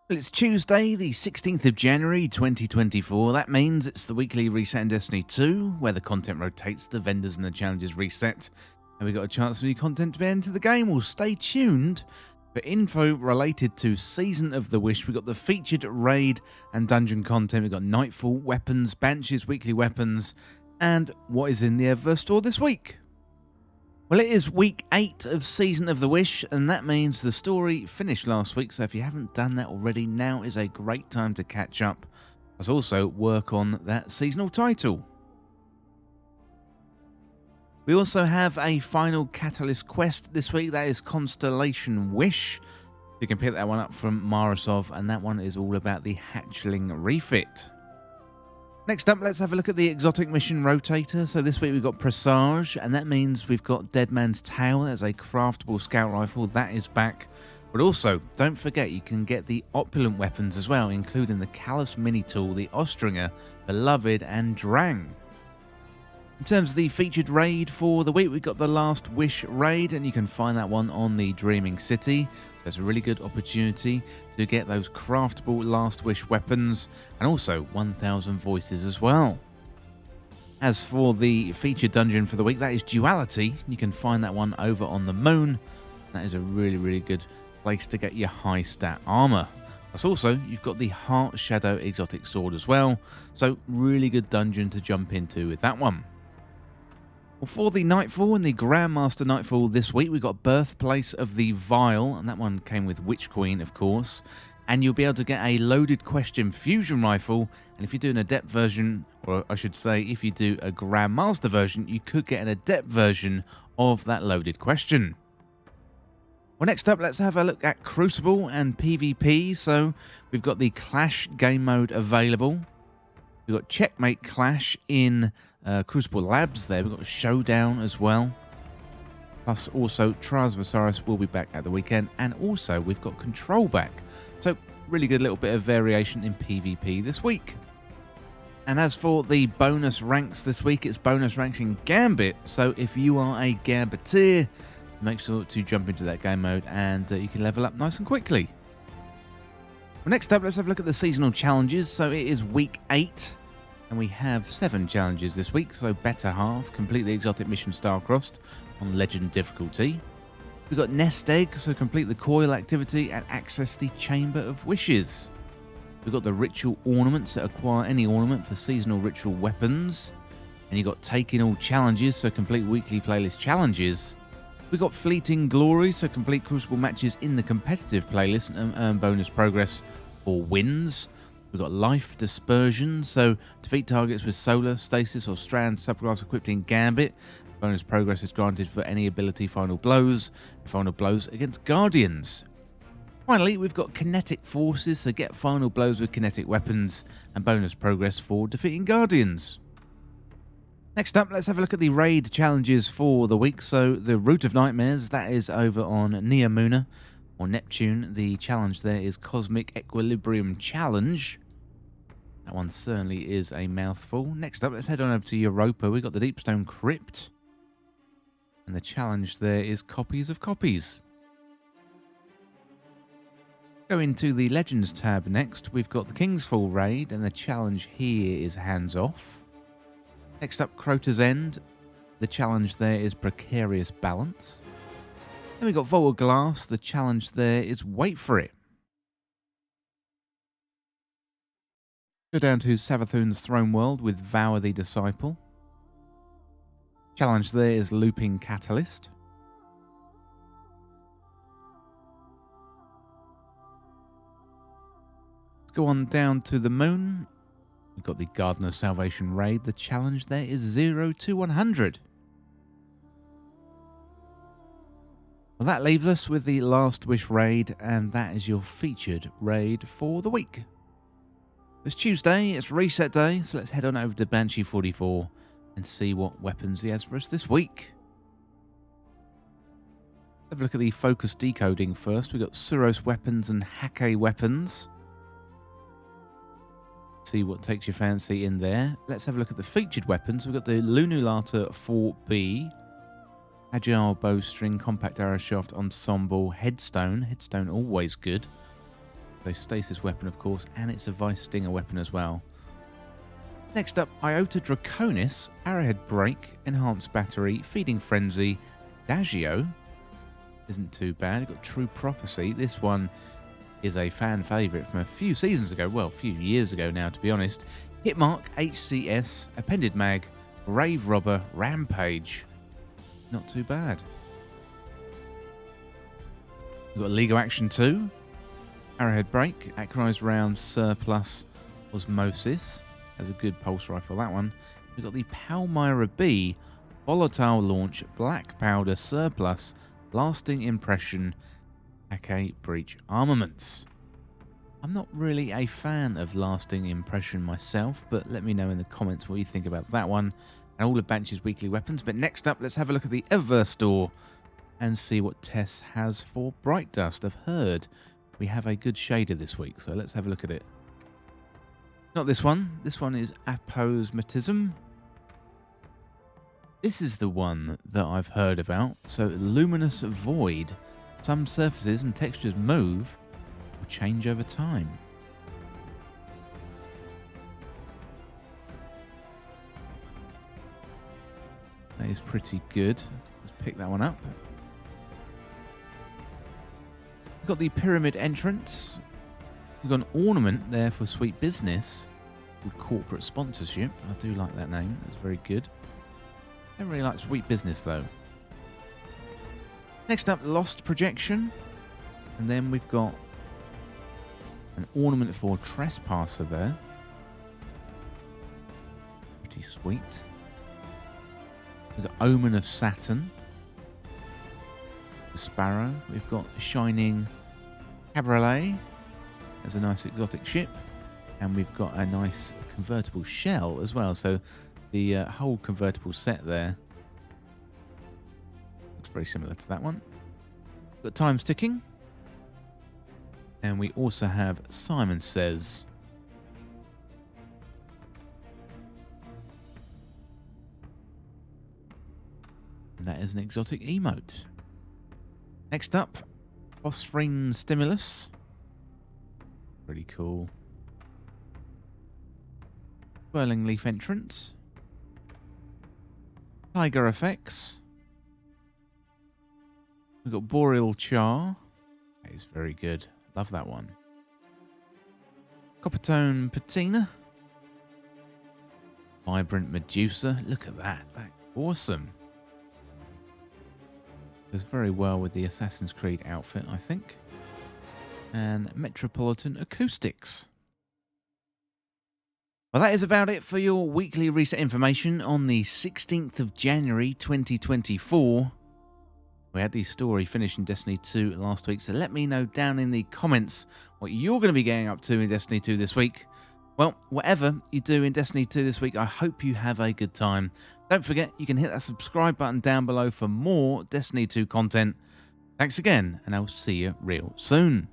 Well, it's Tuesday, the 16th of January 2024. That means it's the weekly reset in Destiny 2, where the content rotates, the vendors and the challenges reset, and we got a chance for new content to be into the game. Well, stay tuned for info related to Season of the Wish. We got the featured raid and dungeon content. We got Nightfall, weapons, Banshee's weekly weapons, and what is in the Eververse store this week. Well, it is week 8 of Season of the Wish, and that means the story finished last week, so if you haven't done that already, now is a great time to catch up, as also work on that seasonal title. We also have a final Catalyst quest this week, that is Constellation Wish. You can pick that one up from Marasov, and that one is all about the hatchling refit. Next up, let's have a look at the exotic mission rotator. So this week we've got Presage, and that means we've got Dead Man's Tail as a craftable scout rifle. That is back. But also, don't forget you can get the opulent weapons as well, including the Callus mini tool, the Ostringer, Beloved, and Drang. In terms of the featured raid for the week, we've got the Last Wish raid, and you can find that one on the Dreaming City. There's a really good opportunity to get those craftable Last Wish weapons and also 1,000 voices as well. As for the featured dungeon for the week, that is Duality. You can find that one over on the Moon. That is a really good place to get your high stat armor. Plus also, you've got the Heart Shadow exotic sword as well. So really good dungeon to jump into with that one. Well, for the Nightfall and the Grandmaster Nightfall this week, we got Birthplace of the Vile, and that one came with Witch Queen, of course. And you'll be able to get a loaded question fusion rifle, and if you do an adept version, or I should say, if you do a Grandmaster version, you could get an adept version of that loaded question. Well, next up, let's have a look at Crucible and PvP. So we've got the Clash game mode available. We've got Checkmate Clash in Crucible Labs there. We've got Showdown as well. Plus also Trials of Osiris will be back at the weekend. And also we've got Control back. So really good little bit of variation in PvP this week. And as for the bonus ranks this week, it's bonus ranks in Gambit. So if you are a Gambiteer, make sure to jump into that game mode and you can level up nice and quickly. Well, next up, let's have a look at the seasonal challenges. So it is week 8. And we have 7 challenges this week, so better half. Complete the exotic mission Star-Crossed on Legend difficulty. We've got Nest Egg, so complete the coil activity and access the Chamber of Wishes. We've got the Ritual Ornaments, so acquire any ornament for seasonal ritual weapons. And you've got Take in all challenges, so complete weekly playlist challenges. We've got Fleeting Glory, so complete Crucible matches in the competitive playlist and earn bonus progress for wins. We've got Life Dispersion, so defeat targets with Solar, Stasis or Strand subclass equipped in Gambit. Bonus progress is granted for any ability Final Blows and Final Blows against Guardians. Finally, we've got Kinetic Forces, so get Final Blows with kinetic weapons and bonus progress for defeating Guardians. Next up, let's have a look at the raid challenges for the week. So the Root of Nightmares, that is over on Neomuna. Or Neptune. The challenge there is Cosmic Equilibrium Challenge. That one certainly is a mouthful. Next up, let's head on over to Europa. We've got the Deepstone Crypt. And the challenge there is Copies of Copies. Go into the Legends tab next. We've got the Kingsfall Raid, and the challenge here is Hands Off. Next up, Crota's End. The challenge there is Precarious Balance. Then we've got Vault of Glass. The challenge there is Wait for It. Go down to Savathun's Throne World with Vour the Disciple. Challenge there is Looping Catalyst. Let's go on down to the Moon. We've got the Garden of Salvation Raid. The challenge there is 0 to 100. Well, that leaves us with the Last Wish raid, and that is your featured raid for the week. It's Tuesday, it's reset day, so let's head on over to Banshee 44 and see what weapons he has for us this week. Have a look at the focus decoding first. We've got Suros weapons and Hake weapons. See what takes your fancy in there. Let's have a look at the featured weapons. We've got the Lunulata 4B. Agile Bowstring, Compact Arrow Shaft, Ensemble, Headstone. Headstone always good. a stasis weapon, of course, and it's a Vice Stinger weapon as well. Next up, Iota Draconis, Arrowhead Break, Enhanced Battery, Feeding Frenzy, Dagio. Isn't too bad. You've got True Prophecy. This one is a fan favourite from a few seasons ago. Well, a few years ago now, to be honest. Hitmark, HCS, Appended Mag, Grave Robber, Rampage. Not too bad. You've got Legal Action 2, Arrowhead Break, Acronized Round, Surplus, Osmosis. Has a good pulse rifle, that one. We've got the Palmyra B, Volatile Launch, Black Powder, Surplus, Lasting Impression, AK Breach Armaments. I'm not really a fan of Lasting Impression myself, but let me know in the comments what you think about that one and all of Banshee's weekly weapons. But next up, let's have a look at the Eververse store and see what Tess has for Bright Dust. I've heard we have a good shader this week, so let's have a look at it. Not this one. This one is Aposmatism. This is the one that I've heard about. So, Luminous Void. Some surfaces and textures move or change over time. That is pretty good. Let's pick that one up. We've got the Pyramid Entrance. We've got an ornament there for Sweet Business called Corporate Sponsorship. I do like that name. That's very good. Don't really like Sweet Business though. Next up, Lost Projection. And then we've got an ornament for Trespasser there. Pretty sweet. We've got Omen of Saturn. The Sparrow. We've got Shining Cabriolet. There's a nice exotic ship, and we've got a nice convertible shell as well. So the whole convertible set there looks very similar to that one. Got Time's Ticking, and we also have Simon Says. And that is an exotic emote. Next up, Phosphorine Stimulus. Pretty cool. Swirling Leaf Entrance. Tiger Effects. We've got Boreal Char. That is very good. Love that one. Coppertone Patina. Vibrant Medusa. Look at that. That's awesome. Goes very well with the Assassin's Creed outfit, I think. And Metropolitan Acoustics. Well, that is about it for your weekly reset information on the 16th of January 2024. We had the story finished in Destiny 2 last week, so let me know down in the comments what you're going to be getting up to in Destiny 2 this week. Well, whatever you do in Destiny 2 this week, I hope you have a good time. Don't forget, you can hit that subscribe button down below for more Destiny 2 content. Thanks again, and I'll see you real soon.